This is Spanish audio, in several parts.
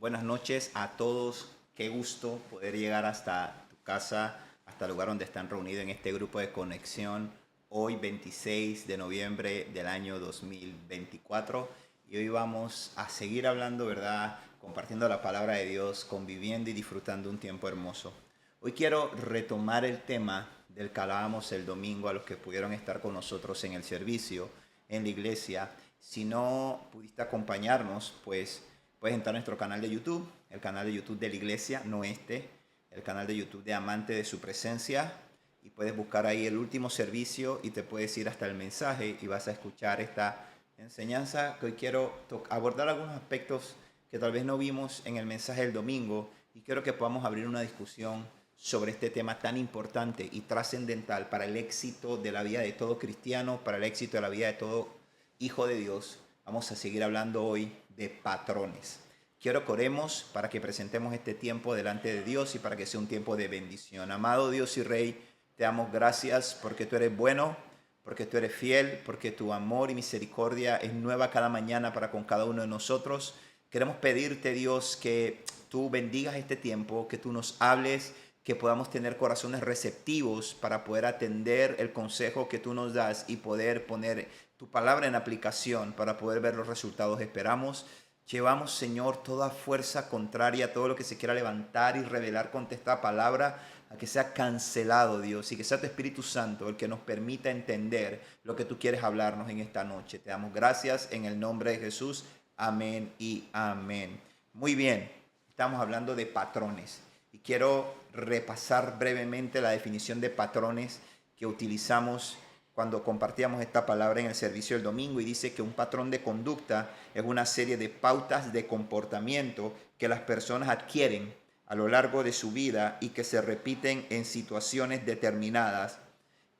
Buenas noches a todos. Qué gusto poder llegar hasta tu casa, hasta el lugar donde están reunidos en este grupo de conexión hoy 26 de noviembre del año 2024. Y hoy vamos a seguir hablando, ¿verdad? Compartiendo la palabra de Dios, conviviendo y disfrutando un tiempo hermoso. Hoy quiero retomar el tema del que hablábamos el domingo a los que pudieron estar con nosotros en el servicio, en la iglesia. Si no pudiste acompañarnos, pues puedes entrar a nuestro canal de YouTube, el canal de YouTube de la iglesia, no este, el canal de YouTube de Amante de su Presencia, y puedes buscar ahí el último servicio y te puedes ir hasta el mensaje y vas a escuchar esta enseñanza que hoy quiero abordar algunos aspectos que tal vez no vimos en el mensaje del domingo y quiero que podamos abrir una discusión sobre este tema tan importante y trascendental para el éxito de la vida de todo cristiano, para el éxito de la vida de todo hijo de Dios. Vamos a seguir hablando hoy de patrones. Quiero que oremos para que presentemos este tiempo delante de Dios y para que sea un tiempo de bendición. Amado Dios y Rey, te damos gracias porque tú eres bueno, porque tú eres fiel, porque tu amor y misericordia es nueva cada mañana para con cada uno de nosotros. Queremos pedirte, Dios, que tú bendigas este tiempo, que tú nos hables, que podamos tener corazones receptivos para poder atender el consejo que tú nos das y poder poner tu palabra en aplicación para poder ver los resultados. Esperamos. Llevamos, Señor, toda fuerza contraria, todo lo que se quiera levantar y revelar contra esta palabra, a que sea cancelado, Dios, y que sea tu Espíritu Santo el que nos permita entender lo que tú quieres hablarnos en esta noche. Te damos gracias en el nombre de Jesús. Amén y amén. Muy bien, estamos hablando de patrones y quiero repasar brevemente la definición de patrones que utilizamos cuando compartíamos esta palabra en el servicio del domingo, y dice que un patrón de conducta es una serie de pautas de comportamiento que las personas adquieren a lo largo de su vida y que se repiten en situaciones determinadas.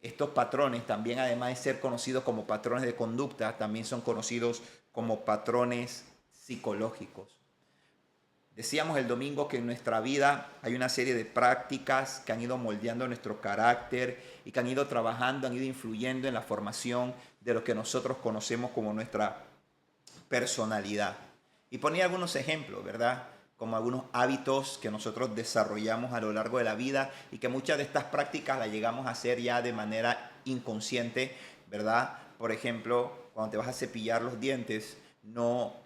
Estos patrones también, además de ser conocidos como patrones de conducta, también son conocidos como patrones psicológicos. Decíamos el domingo que en nuestra vida hay una serie de prácticas que han ido moldeando nuestro carácter y que han ido trabajando, han ido influyendo en la formación de lo que nosotros conocemos como nuestra personalidad. Y ponía algunos ejemplos, ¿verdad? Como algunos hábitos que nosotros desarrollamos a lo largo de la vida y que muchas de estas prácticas las llegamos a hacer ya de manera inconsciente, ¿verdad? Por ejemplo, cuando te vas a cepillar los dientes, no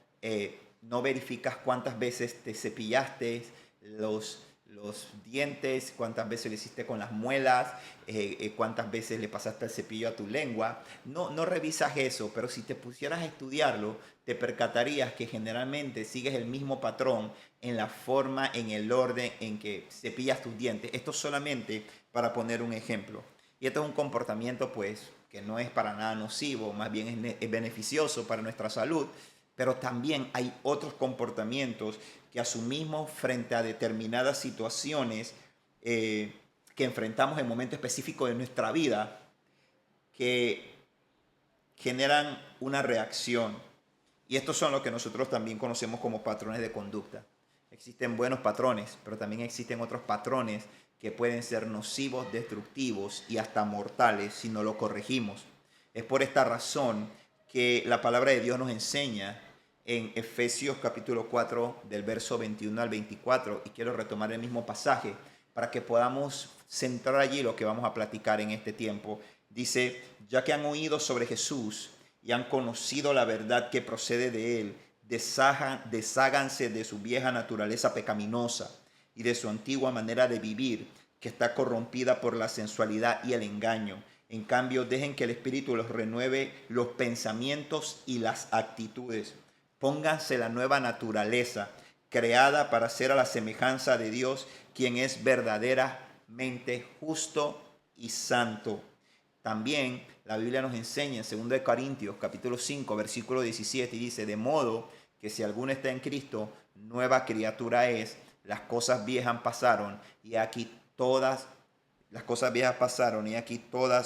verificas cuántas veces te cepillaste los dientes, cuántas veces lo hiciste con las muelas, cuántas veces le pasaste el cepillo a tu lengua. No revisas eso, pero si te pusieras a estudiarlo, te percatarías que generalmente sigues el mismo patrón en la forma, en el orden en que cepillas tus dientes. Esto solamente para poner un ejemplo. Y esto es un comportamiento pues que no es para nada nocivo, más bien es beneficioso para nuestra salud, pero también hay otros comportamientos que asumimos frente a determinadas situaciones que enfrentamos en momentos específicos de nuestra vida que generan una reacción. Y estos son lo que nosotros también conocemos como patrones de conducta. Existen buenos patrones, pero también existen otros patrones que pueden ser nocivos, destructivos y hasta mortales si no lo corregimos. Es por esta razón que la palabra de Dios nos enseña en Efesios capítulo 4 del verso 21 al 24, y quiero retomar el mismo pasaje para que podamos centrar allí lo que vamos a platicar en este tiempo. Dice: ya que han oído sobre Jesús y han conocido la verdad que procede de él, desháganse de su vieja naturaleza pecaminosa y de su antigua manera de vivir, que está corrompida por la sensualidad y el engaño. En cambio, dejen que el Espíritu los renueve los pensamientos y las actitudes. Pónganse la nueva naturaleza, creada para ser a la semejanza de Dios, quien es verdaderamente justo y santo. También la Biblia nos enseña en 2 Corintios capítulo 5 versículo 17, y dice: de modo que si alguno está en Cristo, nueva criatura es, las cosas viejas pasaron y aquí todas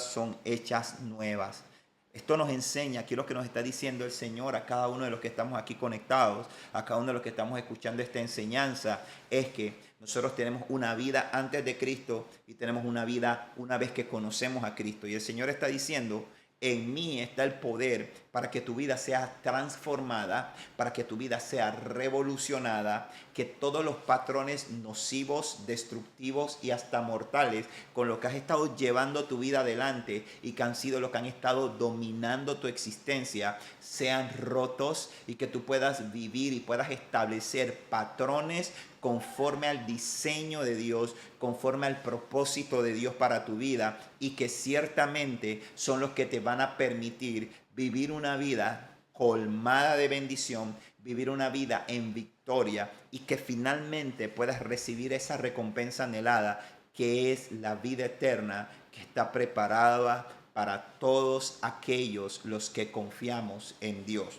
son hechas nuevas. Esto nos enseña, aquí lo que nos está diciendo el Señor a cada uno de los que estamos aquí conectados, a cada uno de los que estamos escuchando esta enseñanza, es que nosotros tenemos una vida antes de Cristo y tenemos una vida una vez que conocemos a Cristo. Y el Señor está diciendo: en mí está el poder para que tu vida sea transformada, para que tu vida sea revolucionada, que todos los patrones nocivos, destructivos y hasta mortales con los que has estado llevando tu vida adelante y que han sido los que han estado dominando tu existencia sean rotos y que tú puedas vivir y puedas establecer patrones conforme al diseño de Dios, conforme al propósito de Dios para tu vida, y que ciertamente son los que te van a permitir vivir una vida colmada de bendición, vivir una vida en victoria, y que finalmente puedas recibir esa recompensa anhelada, que es la vida eterna que está preparada para todos aquellos los que confiamos en Dios.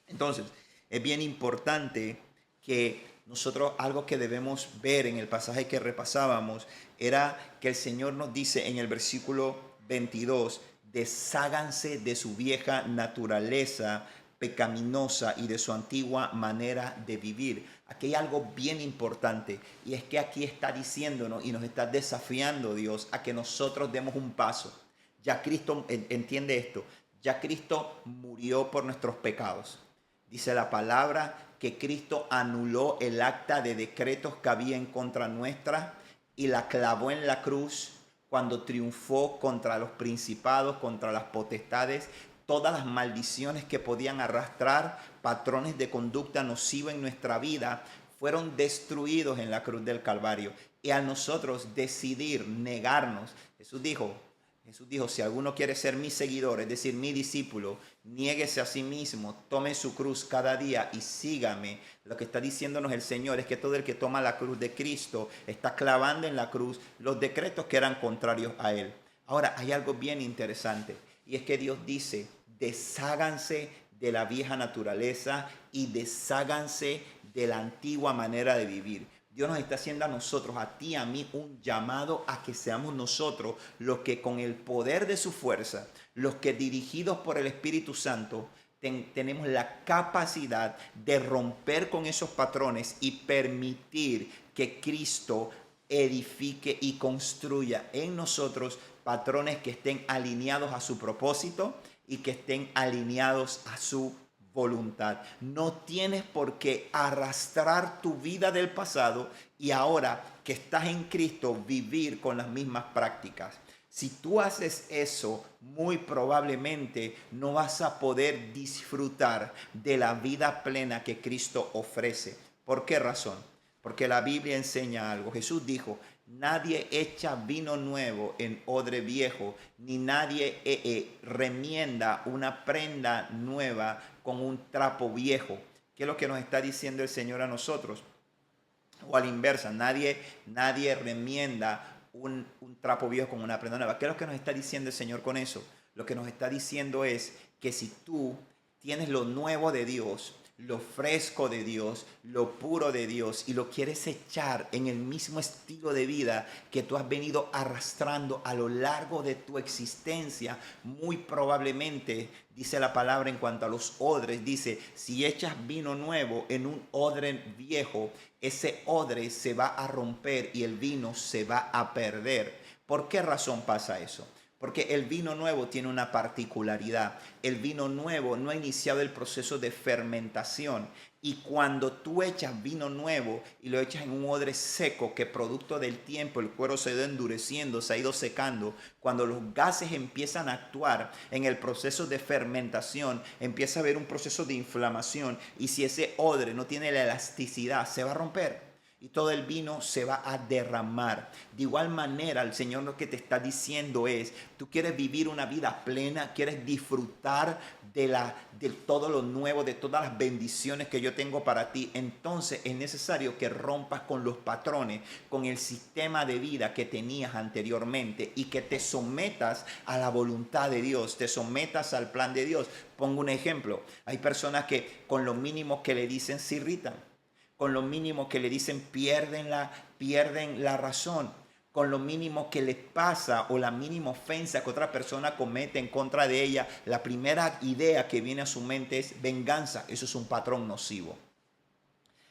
Entonces, es bien importante que nosotros, algo que debemos ver en el pasaje que repasábamos, era que el Señor nos dice en el versículo 22, desháganse de su vieja naturaleza pecaminosa y de su antigua manera de vivir. Aquí hay algo bien importante, y es que aquí está diciéndonos y nos está desafiando Dios a que nosotros demos un paso. Ya Cristo, entiende esto, ya Cristo murió por nuestros pecados. Dice la palabra que Cristo anuló el acta de decretos que había en contra nuestra y la clavó en la cruz cuando triunfó contra los principados, contra las potestades, todas las maldiciones que podían arrastrar patrones de conducta nociva en nuestra vida fueron destruidos en la cruz del Calvario. Y a nosotros decidir negarnos, Jesús dijo, si alguno quiere ser mi seguidor, es decir, mi discípulo, niéguese a sí mismo, tome su cruz cada día y sígame. Lo que está diciéndonos el Señor es que todo el que toma la cruz de Cristo está clavando en la cruz los decretos que eran contrarios a Él. Ahora, hay algo bien interesante, y es que Dios dice, desháganse de la vieja naturaleza y desháganse de la antigua manera de vivir. Dios nos está haciendo a nosotros, a ti, a mí, un llamado a que seamos nosotros los que con el poder de su fuerza, los que dirigidos por el Espíritu Santo, tenemos la capacidad de romper con esos patrones y permitir que Cristo edifique y construya en nosotros patrones que estén alineados a su propósito y que estén alineados a su voluntad. No tienes por qué arrastrar tu vida del pasado y ahora que estás en Cristo vivir con las mismas prácticas. Si tú haces eso, muy probablemente no vas a poder disfrutar de la vida plena que Cristo ofrece. ¿Por qué razón? Porque la Biblia enseña algo. Jesús dijo, nadie echa vino nuevo en odre viejo, ni nadie remienda una prenda nueva con un trapo viejo. ¿Qué es lo que nos está diciendo el Señor a nosotros? O a la inversa, nadie remienda un trapo viejo con una prenda nueva. ¿Qué es lo que nos está diciendo el Señor con eso? Lo que nos está diciendo es que si tú tienes lo nuevo de Dios, lo fresco de Dios, lo puro de Dios, y lo quieres echar en el mismo estilo de vida que tú has venido arrastrando a lo largo de tu existencia, muy probablemente, dice la palabra en cuanto a los odres, dice, si echas vino nuevo en un odre viejo, ese odre se va a romper y el vino se va a perder. ¿Por qué razón pasa eso? Porque el vino nuevo tiene una particularidad. El vino nuevo no ha iniciado el proceso de fermentación. Y cuando tú echas vino nuevo y lo echas en un odre seco, que producto del tiempo el cuero se ha ido endureciendo, se ha ido secando, cuando los gases empiezan a actuar en el proceso de fermentación, empieza a haber un proceso de inflamación. Y si ese odre no tiene la elasticidad, se va a romper. Y todo el vino se va a derramar. De igual manera, el Señor lo que te está diciendo es, tú quieres vivir una vida plena, quieres disfrutar de todo lo nuevo, de todas las bendiciones que yo tengo para ti. Entonces es necesario que rompas con los patrones, con el sistema de vida que tenías anteriormente y que te sometas a la voluntad de Dios, te sometas al plan de Dios. Pongo un ejemplo. Hay personas que con lo mínimo que le dicen se irritan. Con lo mínimo que le dicen pierden la razón. Con lo mínimo que les pasa o la mínima ofensa que otra persona comete en contra de ella, la primera idea que viene a su mente es venganza. Eso es un patrón nocivo.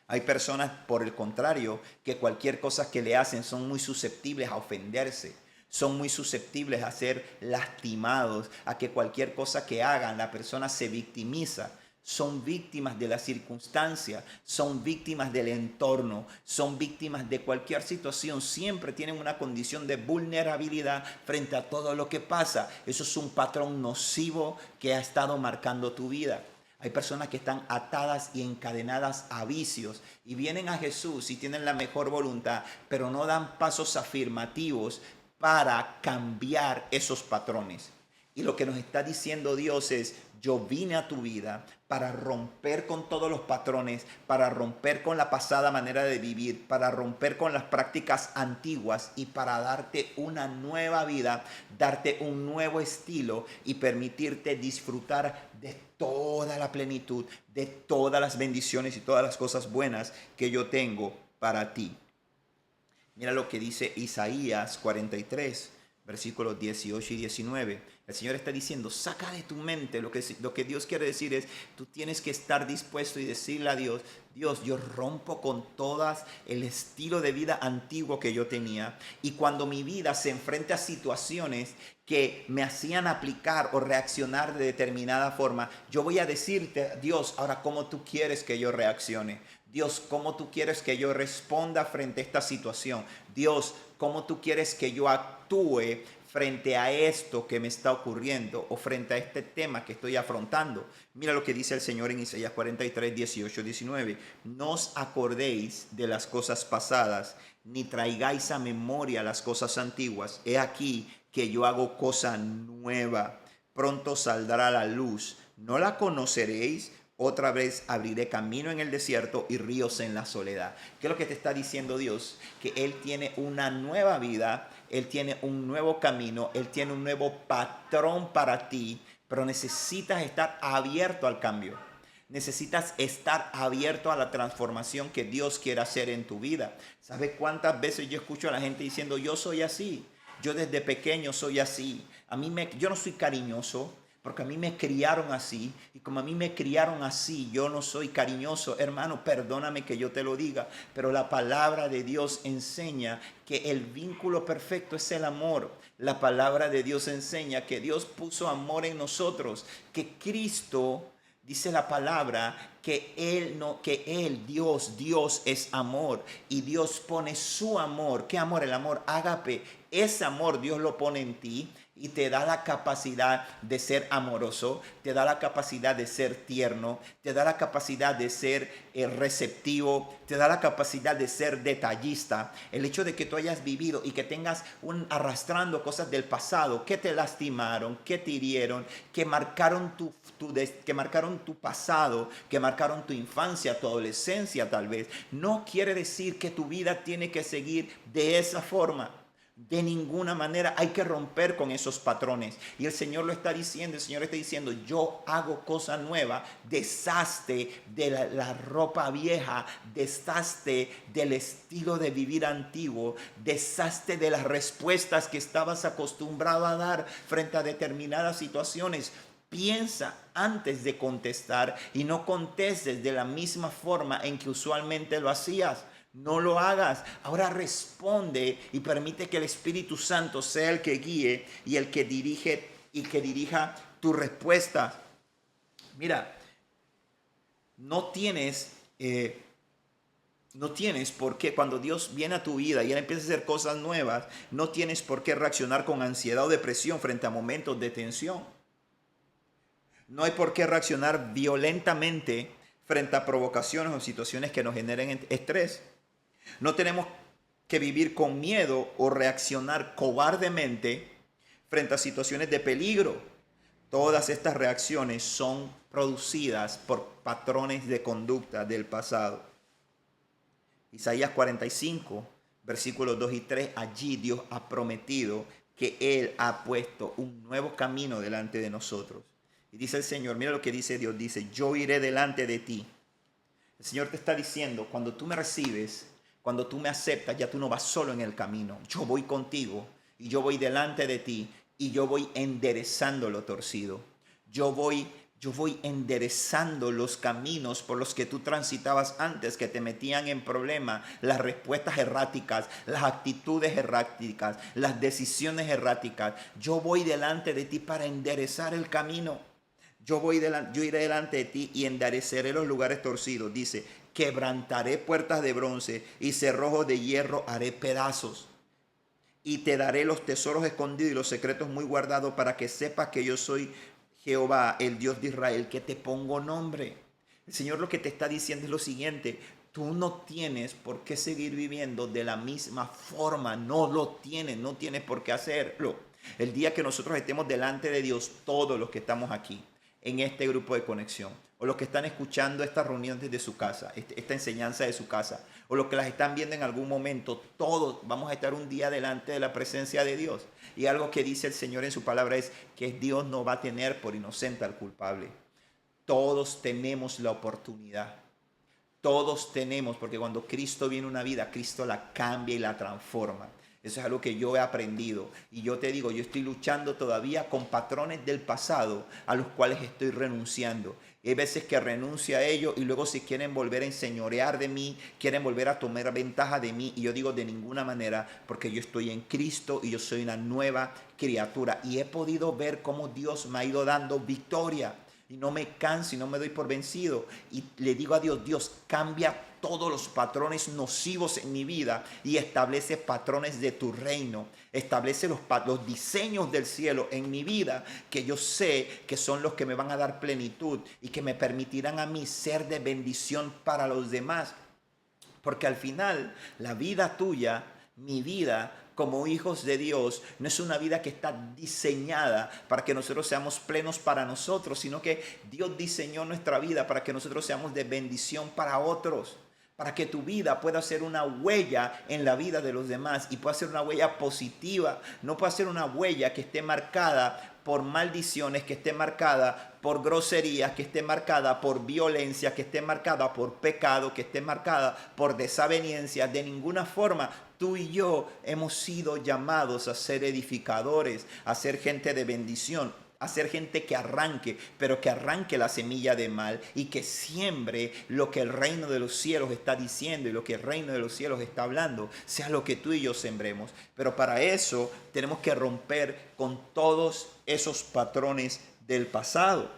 Hay personas, por el contrario, que cualquier cosa que le hacen son muy susceptibles a ofenderse. Son muy susceptibles a ser lastimados, a que cualquier cosa que hagan la persona se victimiza. Son víctimas de la circunstancia, son víctimas del entorno, son víctimas de cualquier situación. Siempre tienen una condición de vulnerabilidad frente a todo lo que pasa. Eso es un patrón nocivo que ha estado marcando tu vida. Hay personas que están atadas y encadenadas a vicios y vienen a Jesús y tienen la mejor voluntad, pero no dan pasos afirmativos para cambiar esos patrones. Y lo que nos está diciendo Dios es: yo vine a tu vida para romper con todos los patrones, para romper con la pasada manera de vivir, para romper con las prácticas antiguas y para darte una nueva vida, darte un nuevo estilo y permitirte disfrutar de toda la plenitud, de todas las bendiciones y todas las cosas buenas que yo tengo para ti. Mira lo que dice Isaías 43, versículos 18 y 19. El Señor está diciendo: saca de tu mente. Lo que Dios quiere decir es: tú tienes que estar dispuesto y decirle a Dios: Dios, yo rompo con todo el estilo de vida antiguo que yo tenía. Y cuando mi vida se enfrenta a situaciones que me hacían aplicar o reaccionar de determinada forma, yo voy a decirte: Dios, ahora ¿cómo tú quieres que yo reaccione? Dios, ¿cómo tú quieres que yo responda frente a esta situación? Dios, ¿cómo tú quieres que yo actúe frente a esto que me está ocurriendo o frente a este tema que estoy afrontando? Mira lo que dice el Señor en Isaías 43, 18, 19. No os acordéis de las cosas pasadas, ni traigáis a memoria las cosas antiguas. He aquí que yo hago cosa nueva. Pronto saldrá la luz. ¿No la conoceréis? Otra vez abriré camino en el desierto y ríos en la soledad. ¿Qué es lo que te está diciendo Dios? Que Él tiene una nueva vida, Él tiene un nuevo camino, Él tiene un nuevo patrón para ti, pero necesitas estar abierto al cambio. Necesitas estar abierto a la transformación que Dios quiere hacer en tu vida. ¿Sabes cuántas veces yo escucho a la gente diciendo: yo soy así, yo desde pequeño soy así, yo no soy cariñoso, porque a mí me criaron así, y como a mí me criaron así, yo no soy cariñoso? Hermano, perdóname que yo te lo diga, pero la palabra de Dios enseña que el vínculo perfecto es el amor. La palabra de Dios enseña que Dios puso amor en nosotros, que Cristo, dice la palabra, que Dios es amor, y Dios pone su amor. ¿Qué amor? El amor ágape. Ese amor Dios lo pone en ti y te da la capacidad de ser amoroso, te da la capacidad de ser tierno, te da la capacidad de ser receptivo, te da la capacidad de ser detallista. El hecho de que tú hayas vivido y que tengas arrastrando cosas del pasado que te lastimaron, que te hirieron, que marcaron tu pasado, que marcaron tu infancia, tu adolescencia tal vez, no quiere decir que tu vida tiene que seguir de esa forma. De ninguna manera. Hay que romper con esos patrones. Y el Señor lo está diciendo. El Señor está diciendo: yo hago cosa nueva. Deshazte de la ropa vieja. Deshazte del estilo de vivir antiguo. Deshazte de las respuestas que estabas acostumbrado a dar frente a determinadas situaciones. Piensa antes de contestar y no contestes de la misma forma en que usualmente lo hacías. No lo hagas. Ahora responde y permite que el Espíritu Santo sea el que guíe y el que dirija tu respuesta. Mira, no tienes por qué, cuando Dios viene a tu vida y Él empieza a hacer cosas nuevas, no tienes por qué reaccionar con ansiedad o depresión frente a momentos de tensión. No hay por qué reaccionar violentamente frente a provocaciones o situaciones que nos generen estrés. No tenemos que vivir con miedo o reaccionar cobardemente frente a situaciones de peligro. Todas estas reacciones son producidas por patrones de conducta del pasado. Isaías 45, versículos 2 y 3, allí Dios ha prometido que Él ha puesto un nuevo camino delante de nosotros. Y dice el Señor, mira lo que dice Dios, dice: yo iré delante de ti. El Señor te está diciendo: cuando tú me recibes, cuando tú me aceptas, ya tú no vas solo en el camino. Yo voy contigo y yo voy delante de ti y yo voy enderezando lo torcido. Yo voy Yo voy enderezando los caminos por los que tú transitabas antes, que te metían en problemas, las respuestas erráticas, las actitudes erráticas, las decisiones erráticas. Yo voy delante de ti para enderezar el camino. Yo iré delante de ti y endereceré los lugares torcidos. Dice, quebrantaré puertas de bronce y cerrojos de hierro haré pedazos. Y te daré los tesoros escondidos y los secretos muy guardados para que sepas que yo soy Jehová, el Dios de Israel, que te pongo nombre. El Señor lo que te está diciendo es lo siguiente: tú no tienes por qué seguir viviendo de la misma forma, no tienes por qué hacerlo. El día que nosotros estemos delante de Dios, todos los que estamos aquí, en este grupo de conexión, o los que están escuchando esta reunión desde su casa, esta enseñanza de su casa, o los que las están viendo en algún momento, todos vamos a estar un día delante de la presencia de Dios. Y algo que dice el Señor en su palabra es que Dios no va a tener por inocente al culpable. Todos tenemos la oportunidad. Todos tenemos, porque cuando Cristo viene a una vida, Cristo la cambia y la transforma. Eso es algo que yo he aprendido. Y yo te digo, yo estoy luchando todavía con patrones del pasado a los cuales estoy renunciando. Hay veces que renuncio a ellos y luego si quieren volver a enseñorear de mí, quieren volver a tomar ventaja de mí. Y yo digo, de ninguna manera, porque yo estoy en Cristo y yo soy una nueva criatura. Y he podido ver cómo Dios me ha ido dando victoria. Y no me canso y no me doy por vencido. Y le digo a Dios, Dios, cambia todos los patrones nocivos en mi vida y establece patrones de tu reino. Establece los diseños del cielo en mi vida, que yo sé que son los que me van a dar plenitud y que me permitirán a mí ser de bendición para los demás. Porque al final, la vida tuya, mi vida, como hijos de Dios, no es una vida que está diseñada para que nosotros seamos plenos para nosotros, sino que Dios diseñó nuestra vida para que nosotros seamos de bendición para otros, para que tu vida pueda ser una huella en la vida de los demás y pueda ser una huella positiva, no pueda ser una huella que esté marcada por maldiciones, que esté marcada por groserías, que esté marcada por violencia, que esté marcada por pecado, que esté marcada por desaveniencia. De ninguna forma. Tú y yo hemos sido llamados a ser edificadores, a ser gente de bendición, a ser gente que arranque, pero que arranque la semilla de mal y que siembre lo que el reino de los cielos está diciendo y lo que el reino de los cielos está hablando, sea lo que tú y yo sembremos. Pero para eso tenemos que romper con todos esos patrones del pasado.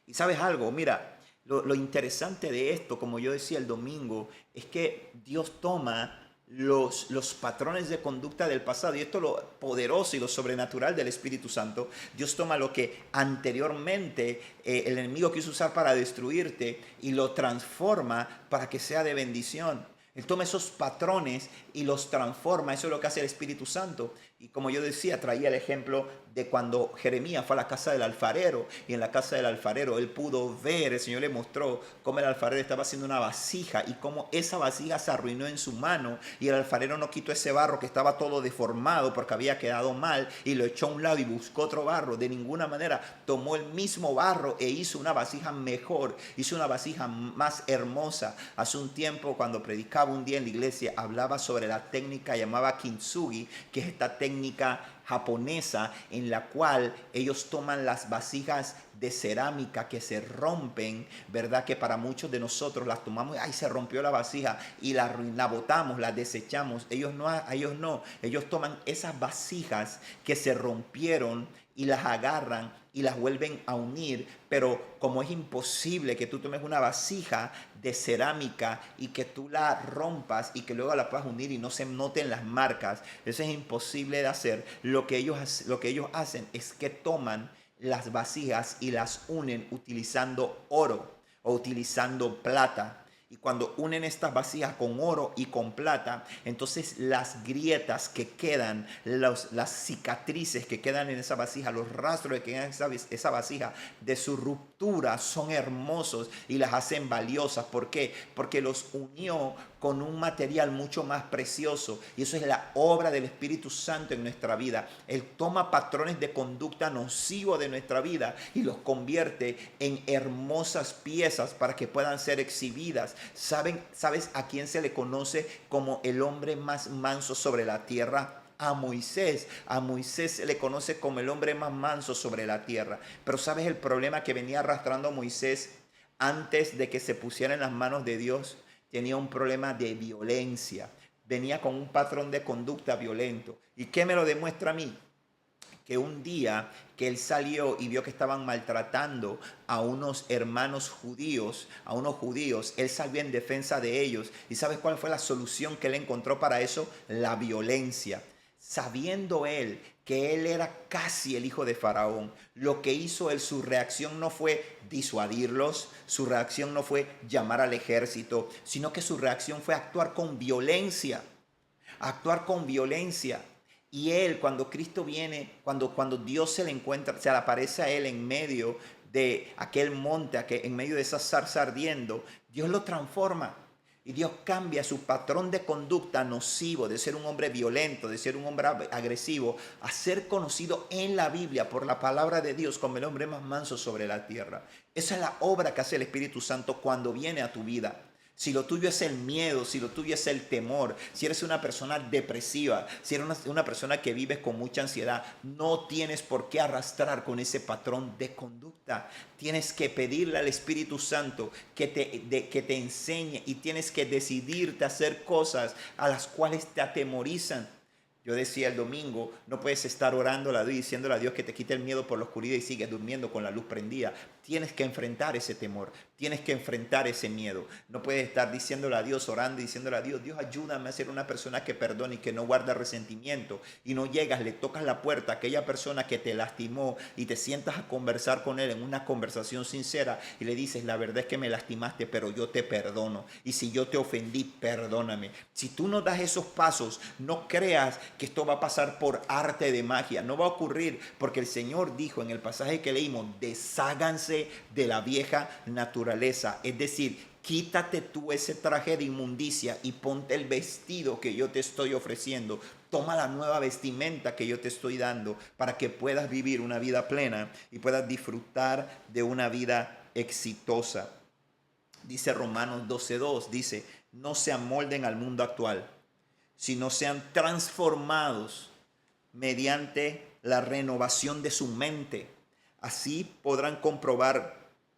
Y sabes algo, mira, lo interesante de esto, como yo decía el domingo, es que Dios toma los patrones de conducta del pasado, y esto es lo poderoso y lo sobrenatural del Espíritu Santo. Dios toma lo que anteriormente el enemigo quiso usar para destruirte y lo transforma para que sea de bendición. Él toma esos patrones y los transforma. Eso es lo que hace el Espíritu Santo. Y como yo decía, traía el ejemplo de cuando Jeremías fue a la casa del alfarero, y en la casa del alfarero él pudo ver, el Señor le mostró cómo el alfarero estaba haciendo una vasija y cómo esa vasija se arruinó en su mano, y el alfarero no quitó ese barro que estaba todo deformado porque había quedado mal y lo echó a un lado y buscó otro barro. De ninguna manera, tomó el mismo barro e hizo una vasija mejor, hizo una vasija más hermosa. Hace un tiempo, cuando predicaba un día en la iglesia, hablaba sobre la técnica llamada kintsugi, que es esta técnica japonesa en la cual ellos toman las vasijas de cerámica que se rompen, ¿verdad? Que para muchos de nosotros las tomamos, ay, se rompió la vasija y la botamos, la desechamos. Ellos no, ellos toman esas vasijas que se rompieron y las agarran y las vuelven a unir, pero como es imposible que tú tomes una vasija de cerámica y que tú la rompas y que luego la puedas unir y no se noten las marcas, eso es imposible de hacer. Lo que ellos hacen es que toman las vasijas y las unen utilizando oro o utilizando plata. Y cuando unen estas vasijas con oro y con plata, entonces las grietas que quedan, las cicatrices que quedan en esa vasija, los rastros que quedan en esa vasija de su ruptura son hermosos y las hacen valiosas. ¿Por qué? Porque los unió con un material mucho más precioso, y eso es la obra del Espíritu Santo en nuestra vida. Él toma patrones de conducta nocivos de nuestra vida y los convierte en hermosas piezas para que puedan ser exhibidas. ¿Sabes a quién se le conoce como el hombre más manso sobre la tierra? a Moisés. A Moisés se le conoce como el hombre más manso sobre la tierra. Pero ¿sabes el problema que venía arrastrando Moisés antes de que se pusiera en las manos de Dios? Tenía un problema de violencia. Venía con un patrón de conducta violento. ¿Y qué me lo demuestra a mí? Que un día que él salió y vio que estaban maltratando a unos hermanos judíos, él salió en defensa de ellos. ¿Y sabes cuál fue la solución que él encontró para eso? La violencia. Sabiendo él que él era casi el hijo de Faraón, lo que hizo él, su reacción no fue disuadirlos, su reacción no fue llamar al ejército, sino que su reacción fue actuar con violencia. Actuar con violencia. Y él, cuando Cristo viene, cuando Dios se le encuentra, se le aparece a él en medio de aquel monte, en medio de esa zarza ardiendo, Dios lo transforma. Y Dios cambia su patrón de conducta nocivo, de ser un hombre violento, de ser un hombre agresivo, a ser conocido en la Biblia por la palabra de Dios como el hombre más manso sobre la tierra. Esa es la obra que hace el Espíritu Santo cuando viene a tu vida. Si lo tuyo es el miedo, si lo tuyo es el temor, si eres una persona depresiva, si eres una persona que vives con mucha ansiedad, no tienes por qué arrastrar con ese patrón de conducta. Tienes que pedirle al Espíritu Santo que te enseñe y tienes que decidirte a hacer cosas a las cuales te atemorizan. Yo decía el domingo, no puedes estar orando a Dios y diciéndole a Dios que te quite el miedo por la oscuridad y sigues durmiendo con la luz prendida. Tienes que enfrentar ese temor, tienes que enfrentar ese miedo. No puedes estar diciéndole a Dios, orando y diciéndole a Dios, Dios ayúdame a ser una persona que perdone y que no guarda resentimiento. Y no llegas, le tocas la puerta a aquella persona que te lastimó y te sientas a conversar con él en una conversación sincera y le dices, la verdad es que me lastimaste, pero yo te perdono. Y si yo te ofendí, perdóname. Si tú no das esos pasos, no creas que esto va a pasar por arte de magia. No va a ocurrir porque el Señor dijo en el pasaje que leímos, desháganse de la vieja naturaleza. Es decir, quítate tú ese traje de inmundicia y ponte el vestido que yo te estoy ofreciendo. Toma la nueva vestimenta que yo te estoy dando para que puedas vivir una vida plena y puedas disfrutar de una vida exitosa. Dice Romanos 12:2, dice, no se amolden al mundo actual, sino sean transformados mediante la renovación de su mente. Así podrán comprobar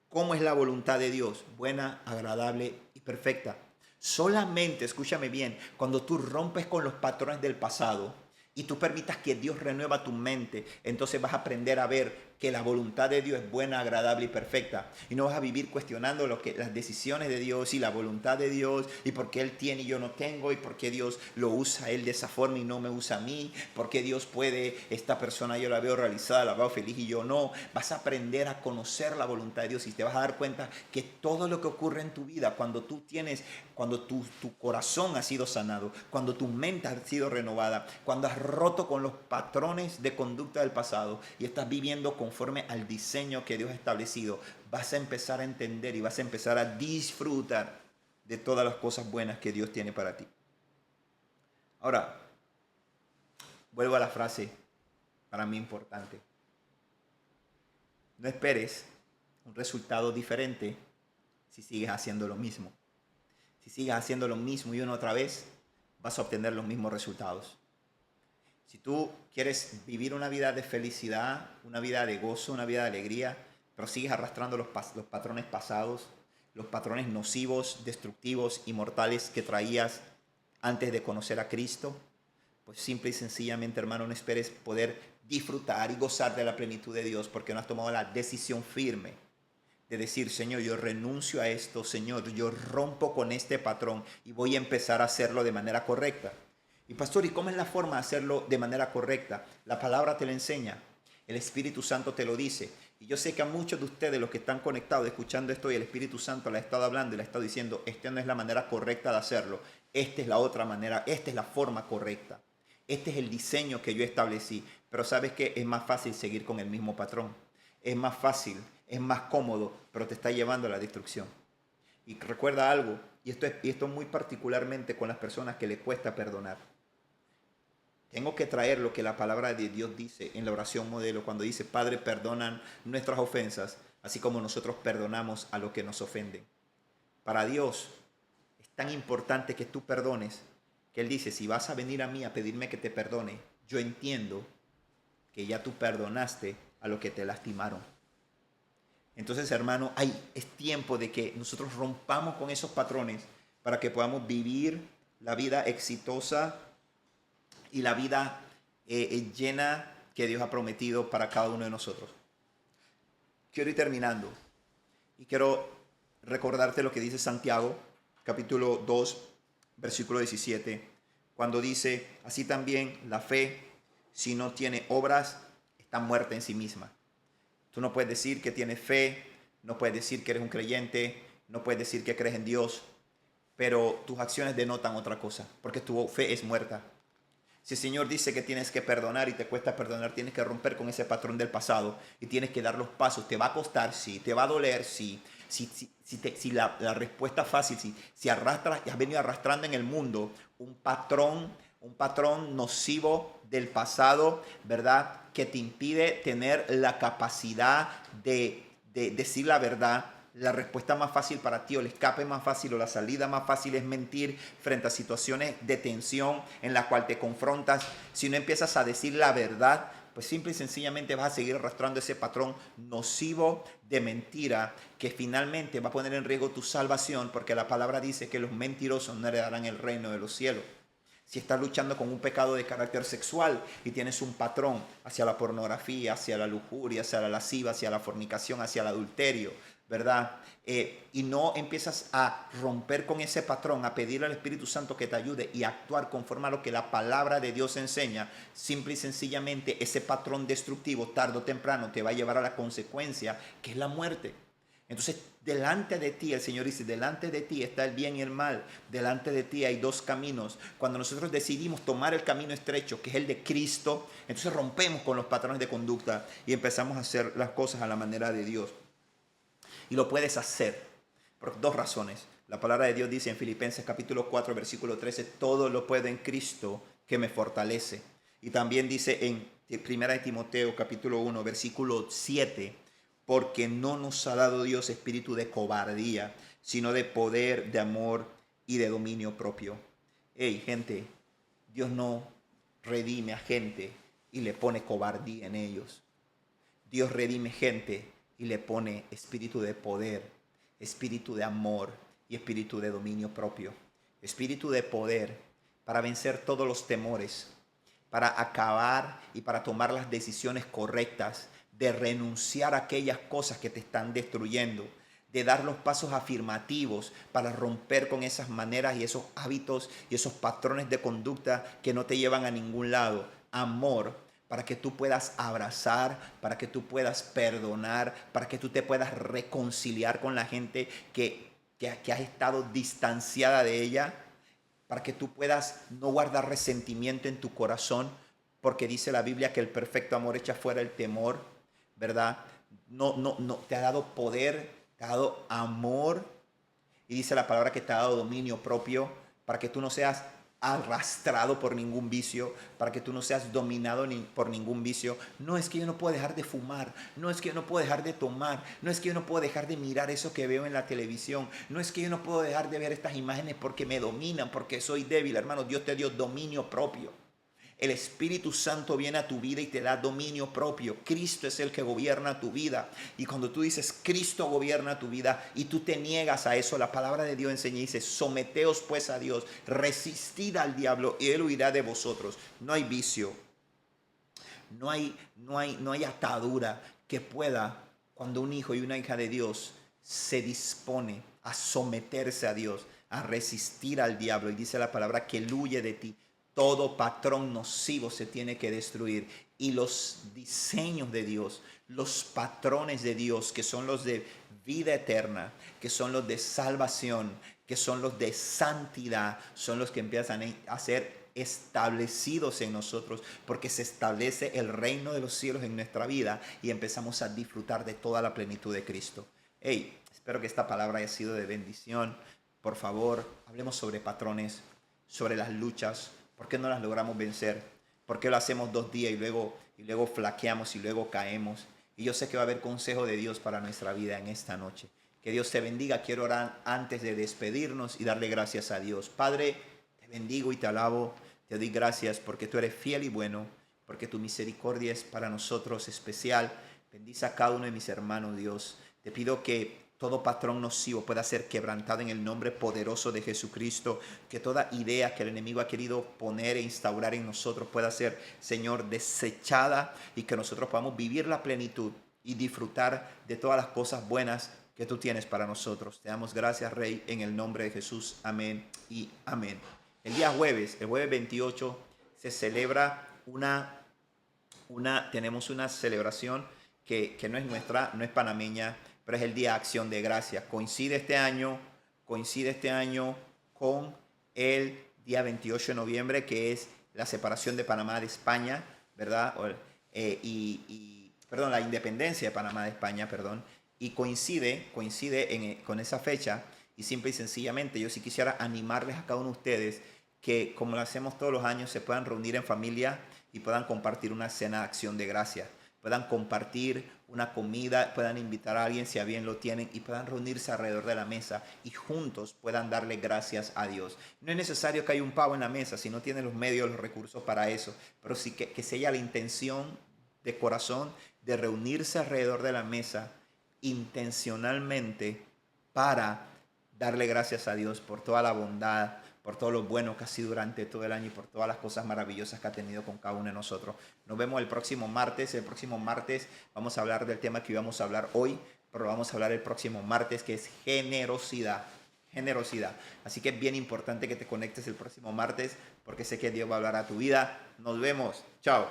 cómo es la voluntad de Dios, buena, agradable y perfecta. Solamente, escúchame bien, cuando tú rompes con los patrones del pasado y tú permitas que Dios renueva tu mente, entonces vas a aprender a ver que la voluntad de Dios es buena, agradable y perfecta. Y no vas a vivir cuestionando las decisiones de Dios y la voluntad de Dios y por qué Él tiene y yo no tengo y por qué Dios lo usa a Él de esa forma y no me usa a mí. Por qué Dios puede, esta persona yo la veo realizada, la veo feliz y yo no. Vas a aprender a conocer la voluntad de Dios y te vas a dar cuenta que todo lo que ocurre en tu vida, cuando tú tienes, cuando tu corazón ha sido sanado, cuando tu mente ha sido renovada, cuando has roto con los patrones de conducta del pasado y estás viviendo conforme al diseño que Dios ha establecido, vas a empezar a entender y vas a empezar a disfrutar de todas las cosas buenas que Dios tiene para ti. Ahora, vuelvo a la frase para mí importante. No esperes un resultado diferente si sigues haciendo lo mismo. Si sigues haciendo lo mismo y una otra vez, vas a obtener los mismos resultados. Si tú quieres vivir una vida de felicidad, una vida de gozo, una vida de alegría, pero sigues arrastrando los patrones pasados, los patrones nocivos, destructivos y mortales que traías antes de conocer a Cristo, pues simple y sencillamente, hermano, no esperes poder disfrutar y gozar de la plenitud de Dios porque no has tomado la decisión firme de decir, Señor, yo renuncio a esto, Señor, yo rompo con este patrón y voy a empezar a hacerlo de manera correcta. Y pastor, ¿y cómo es la forma de hacerlo de manera correcta? La palabra te la enseña, el Espíritu Santo te lo dice. Y yo sé que a muchos de ustedes, los que están conectados, escuchando esto, y el Espíritu Santo le ha estado hablando y le ha estado diciendo, esta no es la manera correcta de hacerlo, esta es la otra manera, esta es la forma correcta. Este es el diseño que yo establecí. Pero ¿sabes qué? Es más fácil seguir con el mismo patrón. Es más fácil, es más cómodo, pero te está llevando a la destrucción. Y recuerda algo, y esto muy particularmente con las personas que les cuesta perdonar. Tengo que traer lo que la palabra de Dios dice en la oración modelo cuando dice, Padre, perdonan nuestras ofensas, así como nosotros perdonamos a los que nos ofenden. Para Dios es tan importante que tú perdones, que Él dice, si vas a venir a mí a pedirme que te perdone, yo entiendo que ya tú perdonaste a los que te lastimaron. Entonces, hermano, es tiempo de que nosotros rompamos con esos patrones para que podamos vivir la vida exitosa y la vida llena que Dios ha prometido para cada uno de nosotros. Quiero ir terminando y quiero recordarte lo que dice Santiago, capítulo 2, versículo 17, cuando dice, así también la fe, si no tiene obras, está muerta en sí misma. Tú no puedes decir que tienes fe, no puedes decir que eres un creyente, no puedes decir que crees en Dios, pero tus acciones denotan otra cosa, porque tu fe es muerta. Si el Señor dice que tienes que perdonar y te cuesta perdonar, tienes que romper con ese patrón del pasado y tienes que dar los pasos. Te va a costar, sí, te va a doler, sí. Si la respuesta fácil, si arrastras y has venido arrastrando en el mundo un patrón nocivo del pasado, ¿verdad? Que te impide tener la capacidad de decir la verdad. La respuesta más fácil para ti, o el escape más fácil, o la salida más fácil es mentir frente a situaciones de tensión en la cual te confrontas. Si no empiezas a decir la verdad, pues simple y sencillamente vas a seguir arrastrando ese patrón nocivo de mentira que finalmente va a poner en riesgo tu salvación, porque la palabra dice que los mentirosos no heredarán el reino de los cielos. Si estás luchando con un pecado de carácter sexual y tienes un patrón hacia la pornografía, hacia la lujuria, hacia la lasciva, hacia la fornicación, hacia el adulterio, ¿verdad? Y no empiezas a romper con ese patrón, a pedirle al Espíritu Santo que te ayude y a actuar conforme a lo que la palabra de Dios enseña, simple y sencillamente ese patrón destructivo tarde o temprano te va a llevar a la consecuencia que es la muerte. Entonces, delante de ti, el Señor dice, delante de ti está el bien y el mal, delante de ti hay dos caminos. Cuando nosotros decidimos tomar el camino estrecho, que es el de Cristo, entonces rompemos con los patrones de conducta y empezamos a hacer las cosas a la manera de Dios. Y lo puedes hacer por dos razones. La palabra de Dios dice en Filipenses capítulo 4, versículo 13, todo lo puedo en Cristo que me fortalece. Y también dice en 1 Timoteo capítulo 1, versículo 7, porque no nos ha dado Dios espíritu de cobardía, sino de poder, de amor y de dominio propio. Hey, gente, Dios no redime a gente y le pone cobardía en ellos. Dios redime gente y le pone espíritu de poder, espíritu de amor y espíritu de dominio propio. Espíritu de poder para vencer todos los temores, para acabar y para tomar las decisiones correctas, de renunciar a aquellas cosas que te están destruyendo, de dar los pasos afirmativos para romper con esas maneras y esos hábitos y esos patrones de conducta que no te llevan a ningún lado. Amor, para que tú puedas abrazar, para que tú puedas perdonar, para que tú te puedas reconciliar con la gente que has estado distanciada de ella, para que tú puedas no guardar resentimiento en tu corazón, porque dice la Biblia que el perfecto amor echa fuera el temor, ¿verdad? No, te ha dado poder, te ha dado amor, y dice la palabra que te ha dado dominio propio, para que tú no seas arrastrado por ningún vicio, para que tú no seas dominado por ningún vicio. No es que yo no puedo dejar de fumar, no es que yo no puedo dejar de tomar, no es que yo no puedo dejar de mirar eso que veo en la televisión, no es que yo no puedo dejar de ver estas imágenes porque me dominan, porque soy débil. Hermano, Dios te dio dominio propio. El Espíritu Santo viene a tu vida y te da dominio propio. Cristo es el que gobierna tu vida. Y cuando tú dices Cristo gobierna tu vida y tú te niegas a eso, la palabra de Dios enseña y dice, someteos pues a Dios, resistid al diablo y él huirá de vosotros. No hay vicio, no hay atadura que pueda, cuando un hijo y una hija de Dios se dispone a someterse a Dios, a resistir al diablo. Y dice la palabra que él huye de ti. Todo patrón nocivo se tiene que destruir y los diseños de Dios, los patrones de Dios, que son los de vida eterna, que son los de salvación, que son los de santidad, son los que empiezan a ser establecidos en nosotros, porque se establece el reino de los cielos en nuestra vida y empezamos a disfrutar de toda la plenitud de Cristo. Hey, espero que esta palabra haya sido de bendición. Por favor, hablemos sobre patrones, sobre las luchas. ¿Por qué no las logramos vencer? ¿Por qué lo hacemos 2 días y luego flaqueamos y luego caemos? Y yo sé que va a haber consejo de Dios para nuestra vida en esta noche. Que Dios te bendiga. Quiero orar antes de despedirnos y darle gracias a Dios. Padre, te bendigo y te alabo, te doy gracias porque tú eres fiel y bueno, porque tu misericordia es para nosotros especial. Bendice a cada uno de mis hermanos, Dios. Te pido que todo patrón nocivo pueda ser quebrantado en el nombre poderoso de Jesucristo. Que toda idea que el enemigo ha querido poner e instaurar en nosotros pueda ser, Señor, desechada y que nosotros podamos vivir la plenitud y disfrutar de todas las cosas buenas que tú tienes para nosotros. Te damos gracias, Rey, en el nombre de Jesús. Amén y amén. El día jueves, el jueves 28, se celebra tenemos una celebración que no es nuestra, no es panameña, pero es el Día de Acción de Gracias. Coincide este año con el día 28 de noviembre, que es la separación de Panamá de España, ¿verdad? Perdón, la independencia de Panamá de España, perdón, y coincide con esa fecha. Y simple y sencillamente yo sí quisiera animarles a cada uno de ustedes que, como lo hacemos todos los años, se puedan reunir en familia y puedan compartir una cena de acción de gracias, puedan compartir una comida, puedan invitar a alguien si a bien lo tienen y puedan reunirse alrededor de la mesa y juntos puedan darle gracias a Dios. No es necesario que haya un pavo en la mesa si no tienen los medios, los recursos para eso, pero sí que sea la intención de corazón de reunirse alrededor de la mesa intencionalmente para darle gracias a Dios por toda la bondad, por todo lo bueno que ha sido durante todo el año y por todas las cosas maravillosas que ha tenido con cada uno de nosotros. Nos vemos el próximo martes. El próximo martes vamos a hablar del tema que íbamos a hablar hoy, pero vamos a hablar el próximo martes, que es generosidad. Generosidad. Así que es bien importante que te conectes el próximo martes porque sé que Dios va a hablar a tu vida. Nos vemos. Chao.